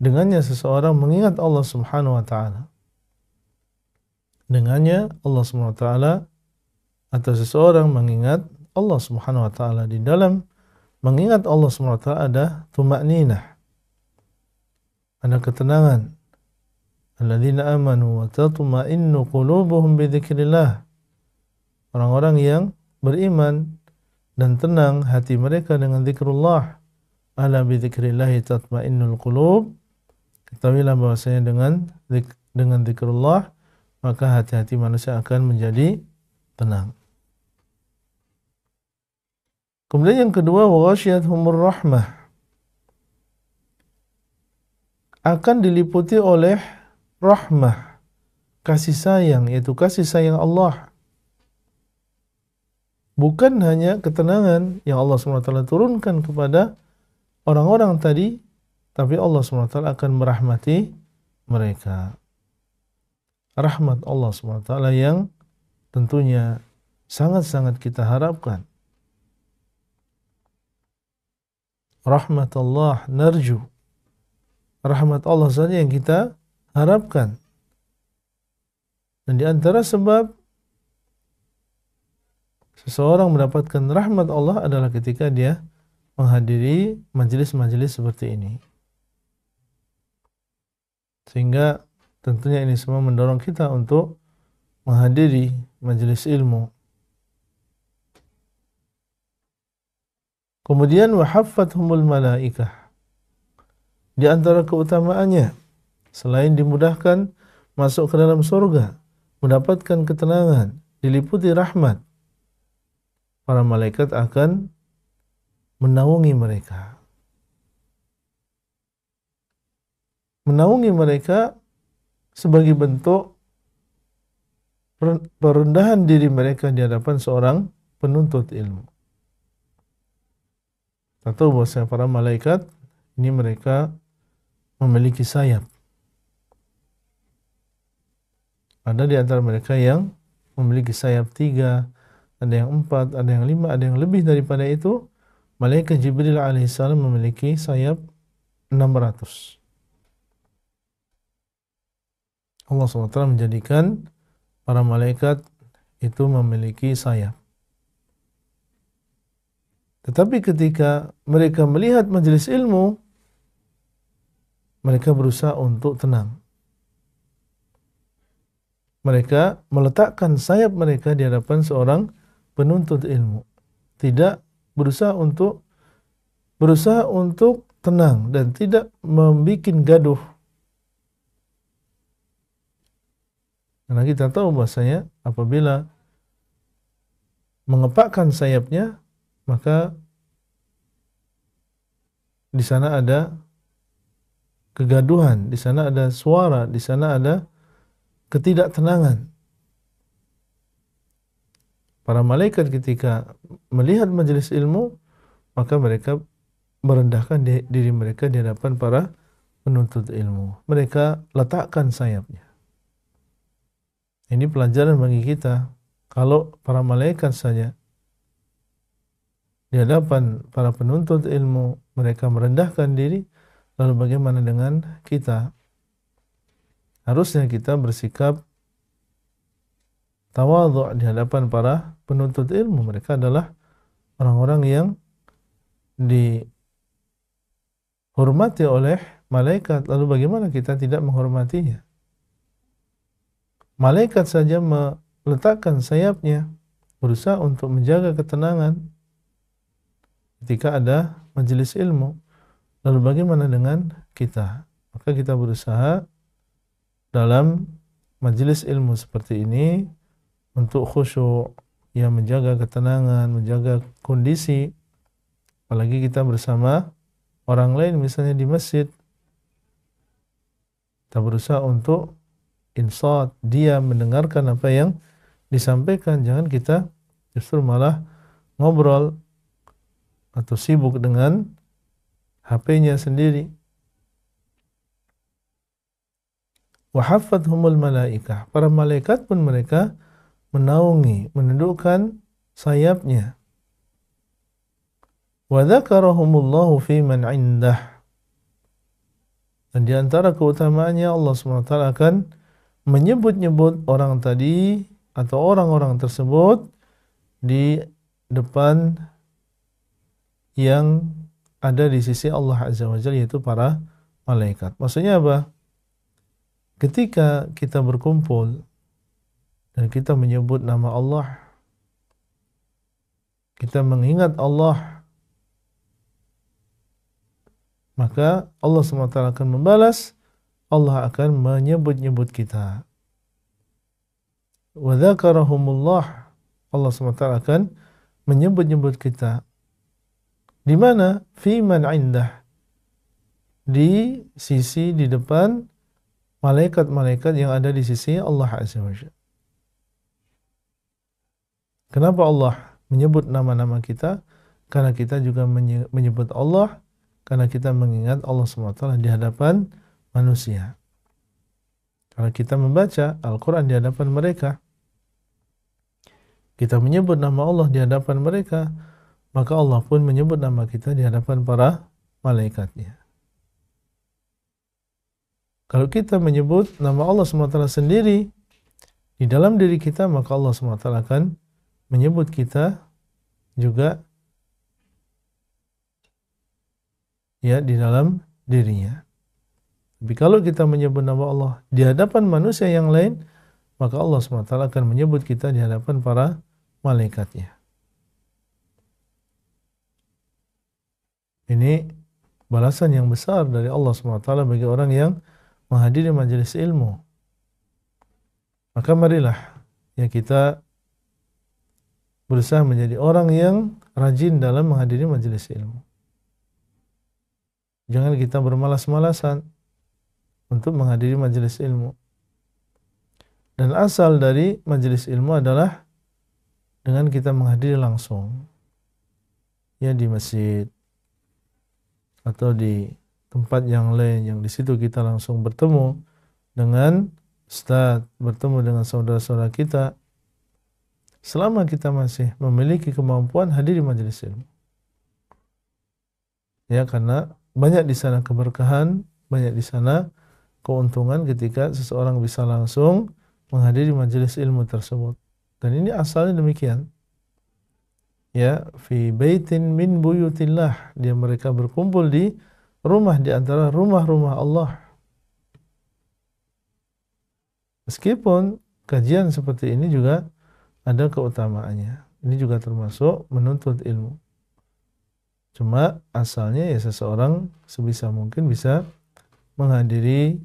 Speaker 2: dengannya seseorang mengingat Allah Subhanahu wa Ta'ala. Dengannya Allah Subhanahu wa Ta'ala, atau seseorang mengingat Allah Subhanahu wa Ta'ala. Di dalam mengingat Allah Subhanahu wa Ta'ala ada tuma'ninah, ada ketenangan. Alladzina amanu wa tatma'innu qulubuhum bi dzikrillah. Orang-orang yang beriman dan tenang hati mereka dengan zikrullah. Ala bi dzikrillah tatma'innul qulub. Ketahuilah bahwasanya dengan zikrullah maka hati-hati manusia akan menjadi tenang. Kemudian yang kedua, wa ghasyiyatuhumur rahmah. Akan diliputi oleh rahmah, kasih sayang, yaitu kasih sayang Allah. Bukan hanya ketenangan yang Allah SWT turunkan kepada orang-orang tadi, tapi Allah SWT akan merahmati mereka. Rahmat Allah SWT yang tentunya sangat-sangat kita harapkan. Rahmat Allah narju. Rahmat Allah saja yang kita harapkan. Dan di antara sebab seseorang mendapatkan rahmat Allah adalah ketika dia menghadiri majelis-majelis seperti ini. Sehingga tentunya ini semua mendorong kita untuk menghadiri majelis ilmu. Kemudian wahaffathumul malaikah. Di antara keutamaannya, selain dimudahkan masuk ke dalam surga, mendapatkan ketenangan, diliputi rahmat, para malaikat akan menaungi mereka. Menaungi mereka sebagai bentuk perendahan diri mereka di hadapan seorang penuntut ilmu. Kita tahu bahwa para malaikat ini mereka memiliki sayap. Ada di antara mereka yang memiliki sayap 3, ada yang 4, ada yang 5, ada yang lebih daripada itu. Malaikat Jibril alaihissalam memiliki sayap 600. Allah SWT menjadikan para malaikat itu memiliki sayap. Tetapi ketika mereka melihat majelis ilmu, mereka berusaha untuk tenang. Mereka meletakkan sayap mereka di hadapan seorang penuntut ilmu. Tidak berusaha untuk berusaha untuk tenang dan tidak membuat gaduh. Karena kita tahu bahasanya apabila mengepakkan sayapnya, maka di sana ada kegaduhan, di sana ada suara, di sana ada ketidaktenangan. Para malaikat ketika melihat majelis ilmu, maka mereka merendahkan diri mereka di hadapan para penuntut ilmu. Mereka letakkan sayapnya. Ini pelajaran bagi kita. Kalau para malaikat saja di hadapan para penuntut ilmu mereka merendahkan diri, lalu bagaimana dengan kita? Harusnya kita bersikap tawadhu di hadapan para penuntut ilmu. Mereka adalah orang-orang yang dihormati oleh malaikat. Lalu bagaimana kita tidak menghormatinya? Malaikat saja meletakkan sayapnya, berusaha untuk menjaga ketenangan ketika ada majelis ilmu. Lalu bagaimana dengan kita? Maka kita berusaha dalam majelis ilmu seperti ini untuk khusyuk, ya, menjaga ketenangan, menjaga kondisi. Apalagi kita bersama orang lain, misalnya di masjid, kita berusaha untuk insat, diam, mendengarkan apa yang disampaikan. Jangan kita justru malah ngobrol atau sibuk dengan HP-nya sendiri. Wahafathumul malaikah, para malaikat pun mereka menaungi, menundukkan sayapnya. Wa dzakarahumullahu fi man indah, dan di antara keutamaannya Allah SWT akan menyebut-nyebut orang tadi atau orang-orang tersebut di depan yang ada di sisi Allah Azza wa Jalla, yaitu para malaikat. Maksudnya apa? Ketika kita berkumpul dan kita menyebut nama Allah, kita mengingat Allah, maka Allah SWT akan membalas, Allah akan menyebut-nyebut kita. Wa dzakarahumullah, Allah SWT akan menyebut-nyebut kita. Di mana? Fi man indah, di sisi, di depan malaikat-malaikat yang ada di sisi Allah Azza wa Jalla. Kenapa Allah menyebut nama-nama kita? Karena kita juga menyebut Allah, karena kita mengingat Allah SWT di hadapan manusia. Kalau kita membaca Al-Quran di hadapan mereka, kita menyebut nama Allah di hadapan mereka, maka Allah pun menyebut nama kita di hadapan para malaikatnya. Kalau kita menyebut nama Allah SWT sendiri di dalam diri kita, maka Allah SWT akan menyebut kita juga, ya, di dalam dirinya. Tapi kalau kita menyebut nama Allah di hadapan manusia yang lain, maka Allah SWT akan menyebut kita di hadapan para malaikatnya. Ini balasan yang besar dari Allah SWT bagi orang yang menghadiri majelis ilmu. Maka marilah ya kita berusaha menjadi orang yang rajin dalam menghadiri majelis ilmu. Jangan kita bermalas-malasan untuk menghadiri majelis ilmu. Dan asal dari majelis ilmu adalah dengan kita menghadiri langsung, ya, di masjid atau di tempat yang lain, yang di situ kita langsung bertemu dengan ustaz, bertemu dengan saudara-saudara kita. Selama kita masih memiliki kemampuan, hadiri majelis ilmu. Ya, karena banyak di sana keberkahan, banyak di sana keuntungan ketika seseorang bisa langsung menghadiri majelis ilmu tersebut. Dan ini asalnya demikian. Ya, fi baitin min buyutillah, dia mereka berkumpul di rumah di antara rumah-rumah Allah. Meskipun kajian seperti ini juga ada keutamaannya. Ini juga termasuk menuntut ilmu. Cuma asalnya ya seseorang sebisa mungkin bisa menghadiri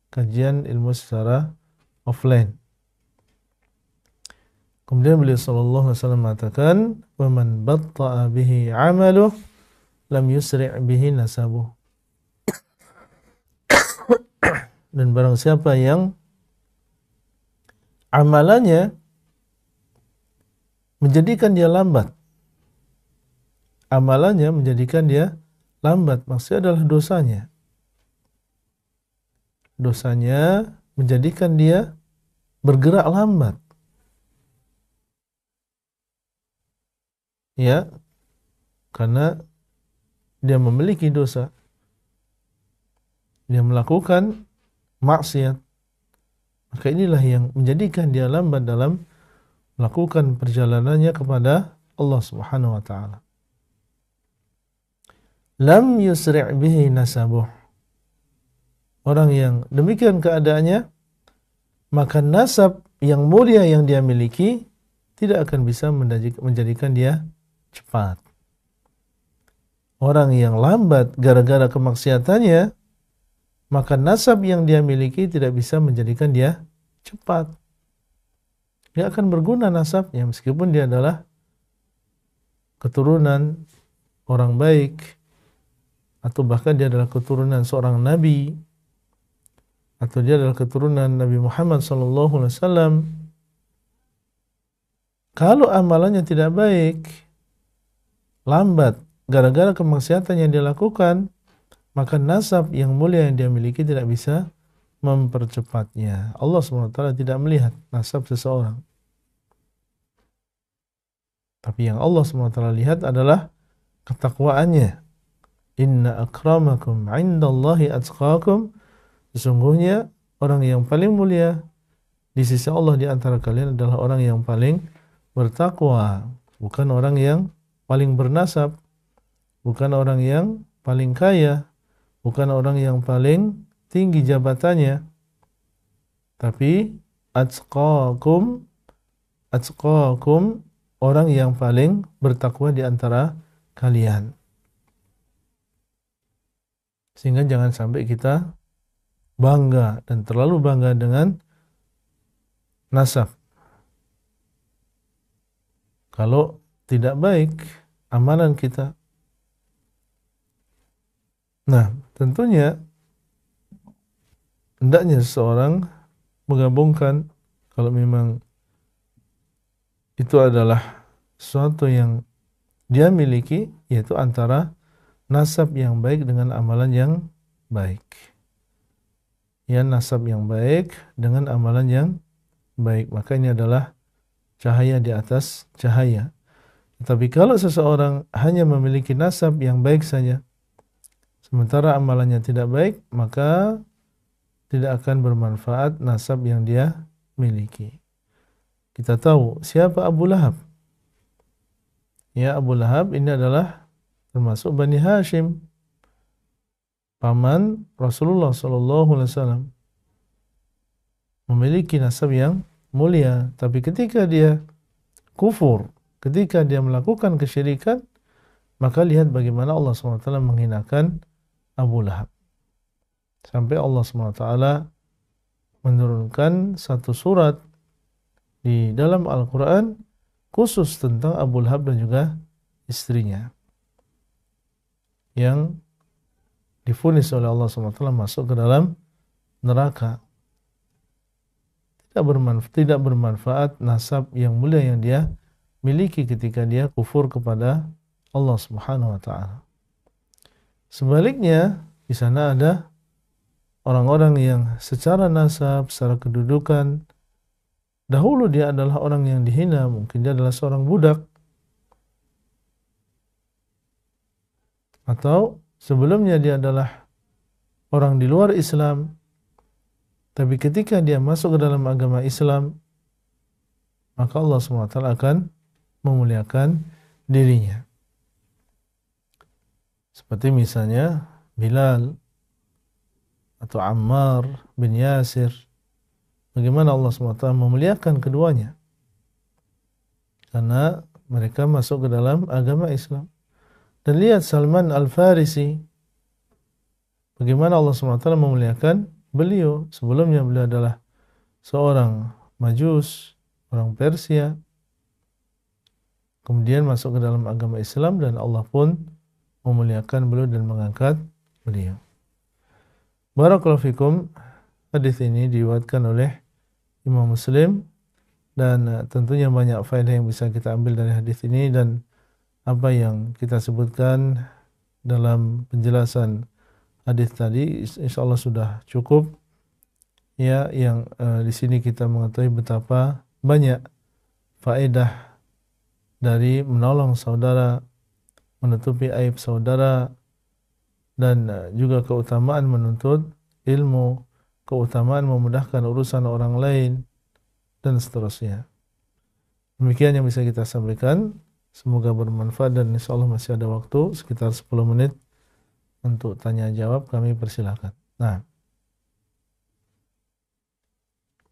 Speaker 2: kajian ilmu secara offline. Kemudian beliau sallallahu alaihi wasallam mengatakan, "Wa man batta'a bihi 'amaluh lam yusri' bihi nasabuh." Dan barang siapa yang amalannya menjadikan dia lambat, amalannya menjadikan dia lambat, maksudnya adalah dosanya. Dosanya menjadikan dia bergerak lambat. Ya, karena dia memiliki dosa. Dia melakukan maksiat. Maka inilah yang menjadikan dia lambat dalam melakukan perjalanannya kepada Allah Subhanahu wa taala. Lam yusri' bihi nasabuh. Orang yang demikian keadaannya, maka nasab yang mulia yang dia miliki tidak akan bisa menjadikan dia cepat. Orang yang lambat gara-gara kemaksiatannya, maka nasab yang dia miliki tidak bisa menjadikan dia cepat. Dia akan berguna nasabnya meskipun dia adalah keturunan orang baik, atau bahkan dia adalah keturunan seorang nabi, atau dia adalah keturunan Nabi Muhammad SAW. Kalau amalannya tidak baik, lambat gara-gara kemaksiatan yang dia lakukan, maka nasab yang mulia yang dia miliki tidak bisa mempercepatnya. Allah SWT tidak melihat nasab seseorang. Tapi yang Allah SWT lihat adalah ketakwaannya. Inna akramakum indallahi atqakum. Sesungguhnya orang yang paling mulia di sisi Allah di antara kalian adalah orang yang paling bertakwa, bukan orang yang paling bernasab, bukan orang yang paling kaya, bukan orang yang paling tinggi jabatannya, tapi atqakum, orang yang paling bertakwa di antara kalian. Sehingga jangan sampai kita bangga dan terlalu bangga dengan nasab. Kalau tidak baik amalan kita. Nah, tentunya hendaknya seseorang menggabungkan, kalau memang itu adalah sesuatu yang dia miliki, yaitu antara nasab yang baik dengan amalan yang baik. Ya, nasab yang baik dengan amalan yang baik. Maka ini adalah cahaya di atas cahaya. Tapi kalau seseorang hanya memiliki nasab yang baik saja, sementara amalannya tidak baik, maka tidak akan bermanfaat nasab yang dia miliki. Kita tahu siapa Abu Lahab. Ya, Abu Lahab ini adalah termasuk Bani Hashim, paman Rasulullah SAW, memiliki nasab yang mulia. Tapi ketika dia kufur, ketika dia melakukan kesyirikan, maka lihat bagaimana Allah SWT menghinakan Abu Lahab. Sampai Allah SWT menurunkan satu surat di dalam Al-Quran khusus tentang Abu Lahab dan juga istrinya, yang divonis oleh Allah SWT masuk ke dalam neraka. Tidak bermanfaat nasab yang mulia yang dia miliki ketika dia kufur kepada Allah Subhanahu wa taala. Sebaliknya, di sana ada orang-orang yang secara nasab, secara kedudukan, dahulu dia adalah orang yang dihina, mungkin dia adalah seorang budak, atau sebelumnya dia adalah orang di luar Islam, tapi ketika dia masuk ke dalam agama Islam, maka Allah SWT akan memuliakan dirinya. Seperti misalnya Bilal atau Ammar bin Yasir. Bagaimana Allah SWT memuliakan keduanya? Karena mereka masuk ke dalam agama Islam. Dan lihat Salman Al-Farisi, bagaimana Allah SWT memuliakan beliau. Sebelumnya beliau adalah seorang Majus, orang Persia, kemudian masuk ke dalam agama Islam dan Allah pun memuliakan beliau dan mengangkat beliau. Barakallahu fikum. Hadis ini diriwayatkan oleh Imam Muslim dan tentunya banyak faedah yang bisa kita ambil dari hadis ini, dan apa yang kita sebutkan dalam penjelasan hadis tadi insyaallah sudah cukup ya, yang di sini kita mengetahui betapa banyak faedah dari menolong saudara, menutupi aib saudara, dan juga keutamaan menuntut ilmu, keutamaan memudahkan urusan orang lain, dan seterusnya. Demikian yang bisa kita sampaikan. Semoga bermanfaat dan insyaallah masih ada waktu sekitar 10 menit untuk tanya jawab, kami persilahkan. Nah,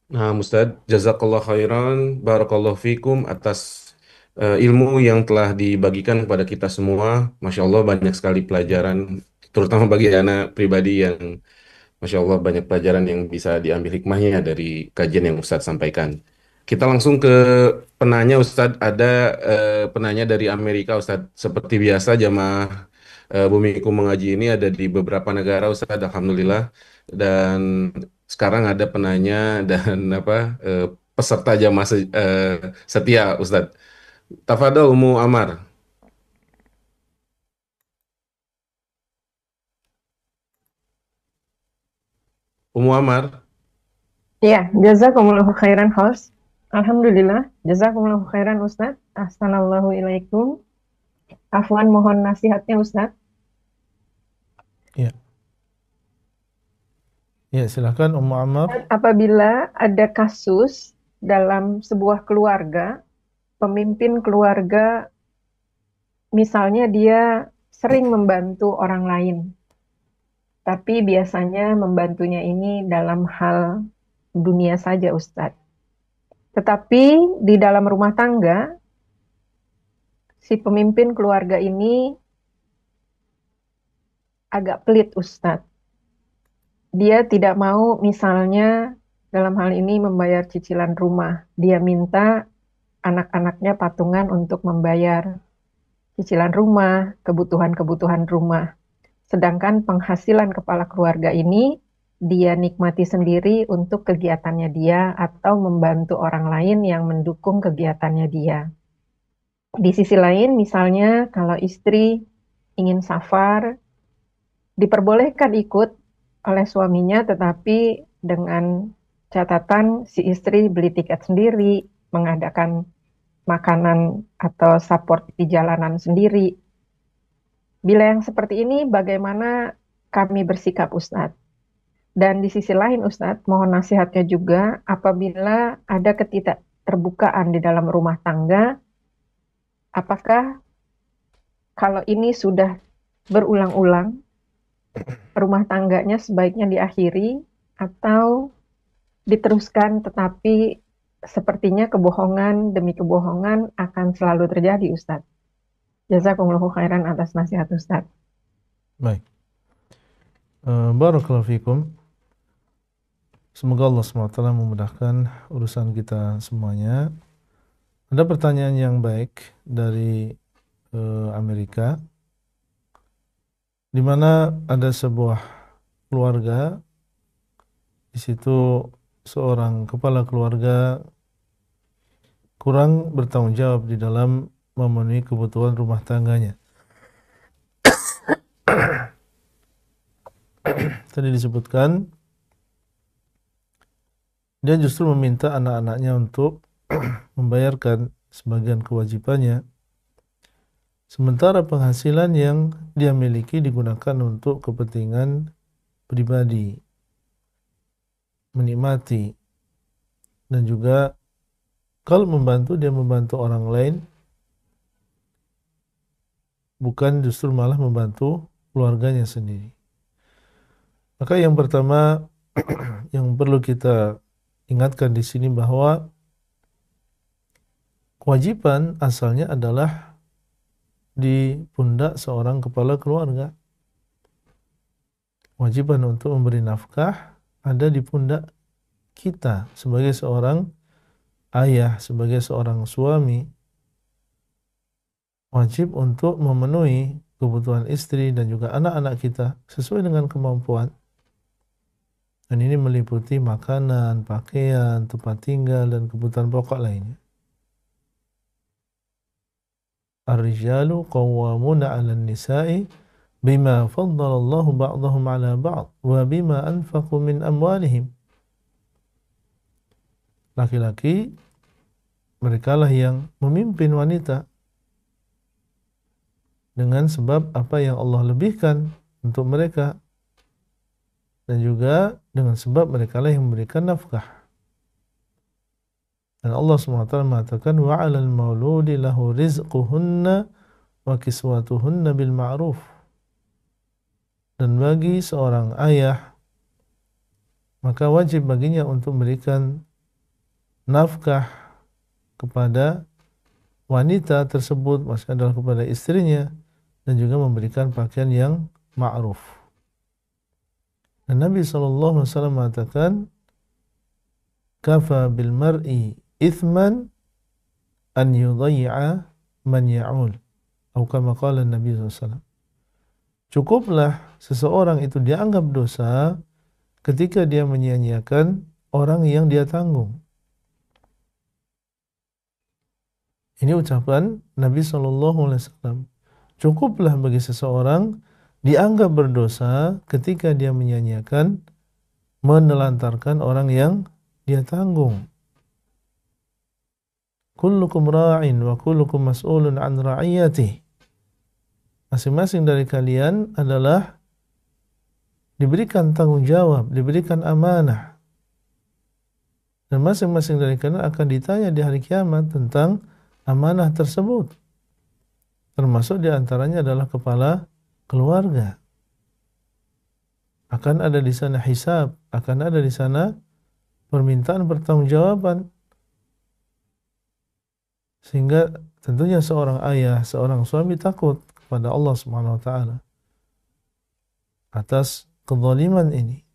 Speaker 1: Ustadz, jazakallah khairan, barakallahu fikum atas ilmu yang telah dibagikan kepada kita semua. Masya Allah banyak sekali pelajaran, terutama bagi anak pribadi yang Masya Allah banyak pelajaran yang bisa diambil hikmahnya dari kajian yang Ustadz sampaikan. Kita langsung ke penanya Ustadz. Ada penanya dari Amerika Ustadz. Seperti biasa jamaah Bumiku Mengaji ini ada di beberapa negara Ustadz, Alhamdulillah. Dan sekarang ada penanya dan peserta jamaah setia Ustadz. Tafadhol Umu Amar. Umu Amar.
Speaker 3: Ya, jazakumullahu khairan host. Alhamdulillah, jazakumullahu khairan Ustadz. Ahsanallahu ilaikum. Afwan, mohon nasihatnya Ustadz.
Speaker 2: ya. Ya, silakan Ummu Ammar.
Speaker 3: Apabila ada kasus dalam sebuah keluarga, pemimpin keluarga misalnya dia sering membantu orang lain, tapi biasanya membantunya ini dalam hal dunia saja Ustadz. Tetapi di dalam rumah tangga, si pemimpin keluarga ini agak pelit Ustadz. Dia tidak mau misalnya dalam hal ini membayar cicilan rumah. Dia minta anak-anaknya patungan untuk membayar cicilan rumah, kebutuhan-kebutuhan rumah. Sedangkan penghasilan kepala keluarga ini dia nikmati sendiri untuk kegiatannya dia atau membantu orang lain yang mendukung kegiatannya dia. Di sisi lain, misalnya kalau istri ingin safar, diperbolehkan ikut oleh suaminya, tetapi dengan catatan si istri beli tiket sendiri, mengadakan makanan atau support di jalanan sendiri. Bila yang seperti ini, bagaimana kami bersikap Ustadz? Dan di sisi lain Ustadz, mohon nasihatnya juga apabila ada ketidakterbukaan di dalam rumah tangga, apakah kalau ini sudah berulang-ulang, rumah tangganya sebaiknya diakhiri atau diteruskan, tetapi sepertinya kebohongan demi kebohongan akan selalu terjadi Ustadz. Jazakumullahu khairan atas nasihat Ustadz.
Speaker 2: Baik. Barakallahu fikum. Semoga Allah SWT memudahkan urusan kita semuanya. Ada pertanyaan yang baik dari Amerika, di mana ada sebuah keluarga, di situ seorang kepala keluarga kurang bertanggung jawab di dalam memenuhi kebutuhan rumah tangganya. Tadi disebutkan dia justru meminta anak-anaknya untuk membayarkan sebagian kewajibannya, sementara penghasilan yang dia miliki digunakan untuk kepentingan pribadi, menikmati, dan juga kalau membantu, dia membantu orang lain, bukan justru malah membantu keluarganya sendiri. Maka yang pertama yang perlu kita ingatkan di sini bahwa kewajiban asalnya adalah di pundak seorang kepala keluarga. Kewajiban untuk memberi nafkah ada di pundak kita sebagai seorang ayah, sebagai seorang suami. Wajib untuk memenuhi kebutuhan istri dan juga anak-anak kita sesuai dengan kemampuan. Dan ini meliputi makanan, pakaian, tempat tinggal, dan kebutuhan pokok lainnya. Ar-rijalu qawwamuna 'alan nisa'i bima faddalallahu ba'dahum 'ala ba'd wa bima anfaqu min amwalihim. Laki-laki merekalah yang memimpin wanita dengan sebab apa yang Allah lebihkan untuk mereka, dan juga dengan sebab merekalah yang memberikan nafkah. Dan Allah SWT mengatakan wa 'alal mauludi lahu rizquhunna wa kiswatuhunna bil ma'ruf. Dan bagi seorang ayah maka wajib baginya untuk memberikan nafkah kepada wanita tersebut, maksudnya adalah kepada istrinya, dan juga memberikan pakaian yang ma'ruf. Dan Nabi SAW mengatakan kafa bil mar'i ithman an yudhayya man ya'ul, atau kama qala Nabi SAW. Cukuplah seseorang itu dianggap dosa ketika dia menyia-nyiakan orang yang dia tanggung. Ini ucapan Nabi SAW. Cukuplah bagi seseorang dianggap berdosa ketika dia menyia-nyiakan, menelantarkan orang yang dia tanggung. Kullukum ra'in wa kullukum mas'ulun an ra'iyatih. Masing-masing dari kalian adalah diberikan tanggung jawab, diberikan amanah. Dan masing-masing dari kalian akan ditanya di hari kiamat tentang amanah tersebut. Termasuk diantaranya adalah kepala keluarga. Akan ada di sana hisab, akan ada di sana permintaan pertanggungjawaban. Sehingga tentunya seorang ayah, seorang suami takut kepada Allah Subhanahu wa taala atas kezaliman ini.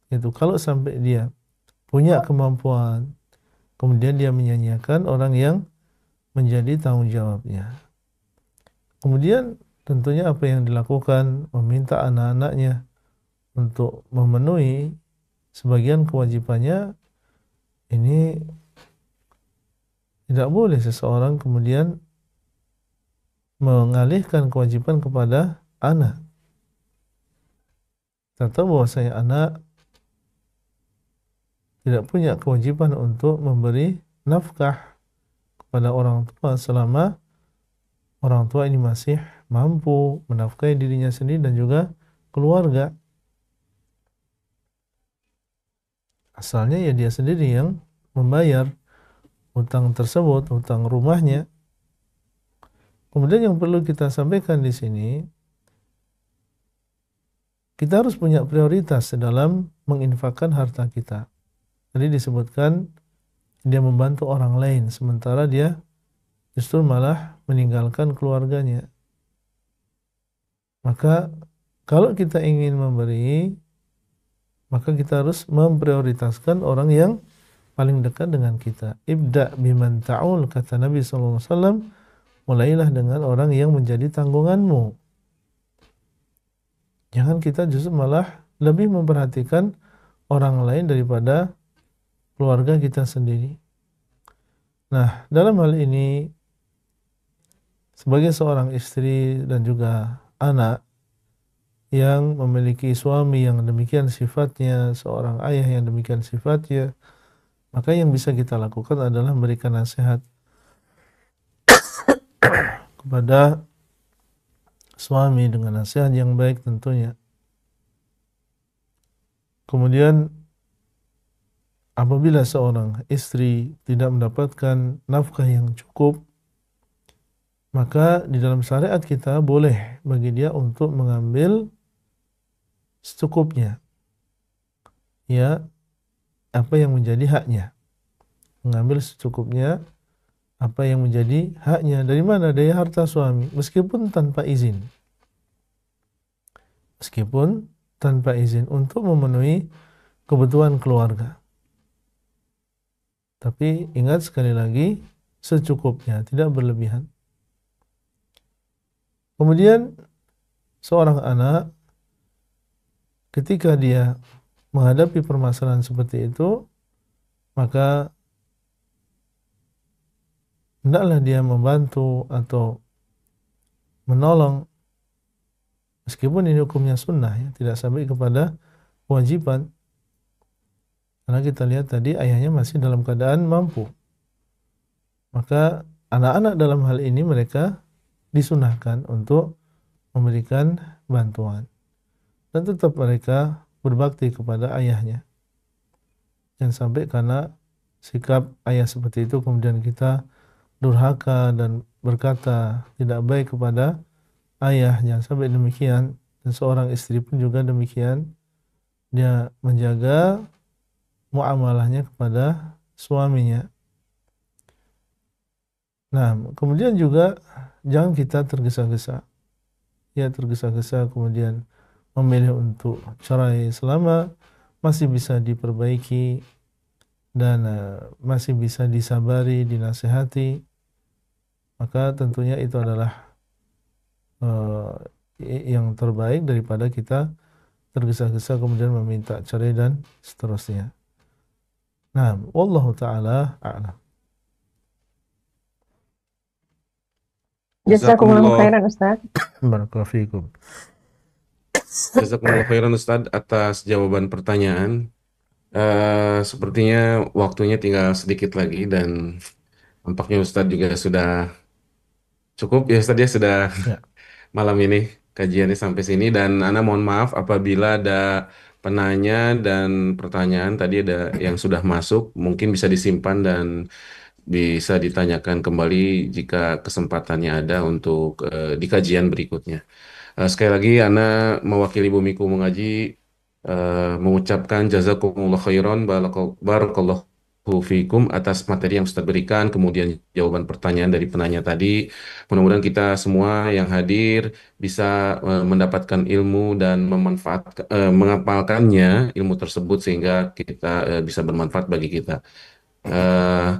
Speaker 2: Itu kalau sampai dia punya kemampuan, kemudian dia menyanyiakan orang yang menjadi tanggung jawabnya. Kemudian tentunya apa yang dilakukan, meminta anak-anaknya untuk memenuhi sebagian kewajibannya, ini tidak boleh seseorang kemudian mengalihkan kewajiban kepada anak. Kita tahu bahwasanya anak tidak punya kewajiban untuk memberi nafkah kepada orang tua selama orang tua ini masih mampu menafkahi dirinya sendiri dan juga keluarga. Asalnya ya dia sendiri yang membayar hutang tersebut, hutang rumahnya. Kemudian yang perlu kita sampaikan di sini, kita harus punya prioritas dalam menginfakkan harta kita. Tadi disebutkan dia membantu orang lain, sementara dia justru malah meninggalkan keluarganya. Maka kalau kita ingin memberi, maka kita harus memprioritaskan orang yang paling dekat dengan kita. Ibda biman ta'ul, kata Nabi SAW, mulailah dengan orang yang menjadi tanggunganmu. Jangan kita justru malah lebih memperhatikan orang lain daripada keluarga kita sendiri. Nah, dalam hal ini, sebagai seorang istri dan juga anak yang memiliki suami yang demikian sifatnya, seorang ayah yang demikian sifatnya, maka yang bisa kita lakukan adalah memberikan nasihat kepada suami dengan nasihat yang baik tentunya. Kemudian apabila seorang istri tidak mendapatkan nafkah yang cukup, maka di dalam syariat kita boleh bagi dia untuk mengambil secukupnya, ya, apa yang menjadi haknya, mengambil secukupnya apa yang menjadi haknya. Dari mana? Dari harta suami, meskipun tanpa izin. Meskipun tanpa izin untuk memenuhi kebutuhan keluarga. Tapi ingat sekali lagi, secukupnya, tidak berlebihan. Kemudian seorang anak ketika dia menghadapi permasalahan seperti itu, maka hendaklah dia membantu atau menolong, meskipun ini hukumnya sunnah ya, tidak sampai kepada kewajiban. Karena kita lihat tadi ayahnya masih dalam keadaan mampu. Maka anak-anak dalam hal ini mereka disunahkan untuk memberikan bantuan. Dan tetap mereka berbakti kepada ayahnya. Jangan sampai karena sikap ayah seperti itu kemudian kita durhaka dan berkata tidak baik kepada ayah. Jangan sampai demikian. Dan seorang istri pun juga demikian. Dia menjaga muamalahnya kepada suaminya. Nah, kemudian juga jangan kita tergesa-gesa. Ya, tergesa-gesa kemudian memilih untuk cerai selama masih bisa diperbaiki dan masih bisa disabari, dinasehati, maka tentunya itu adalah yang terbaik daripada kita tergesa-gesa kemudian meminta cerai dan seterusnya. Nah, wallahu taala a'lam.
Speaker 3: Jazakumullah
Speaker 1: Jazakumullah
Speaker 3: khairan Ustaz.
Speaker 2: Barakallahu fiikum.
Speaker 1: Jazakumullah khairan Ustadz atas jawaban pertanyaan. Sepertinya waktunya tinggal sedikit lagi dan nampaknya Ustadz juga sudah cukup ya Ustadz ya, sudah
Speaker 2: Ya,
Speaker 1: malam ini kajiannya sampai sini, dan Ana mohon maaf apabila ada penanya dan pertanyaan tadi ada yang sudah masuk, mungkin bisa disimpan dan bisa ditanyakan kembali jika kesempatannya ada untuk di kajian berikutnya. Sekali lagi, Ana mewakili Bumiku Mengaji mengucapkan jazakumullah khairan, barakallahu fikum atas materi yang Ustaz berikan, kemudian jawaban pertanyaan dari penanya tadi. Mudah-mudahan kita semua yang hadir bisa mendapatkan ilmu dan mengapalkannya ilmu tersebut sehingga kita bisa bermanfaat bagi kita. Eh,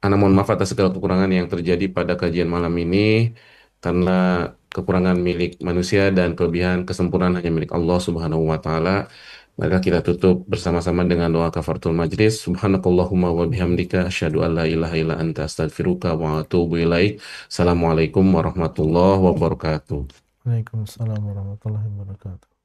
Speaker 1: Ana mohon maaf atas segala kekurangan yang terjadi pada kajian malam ini, karena kekurangan milik manusia dan kelebihan kesempurnaan hanya milik Allah Subhanahu wa taala. Maka kita tutup bersama-sama dengan doa kafaratul majlis. Subhanakallahumma wa bihamdika asyhadu an la ilaha illa anta astaghfiruka wa atubu ilaik. Assalamualaikum warahmatullahi wabarakatuh.
Speaker 2: Waalaikumsalam warahmatullahi wabarakatuh.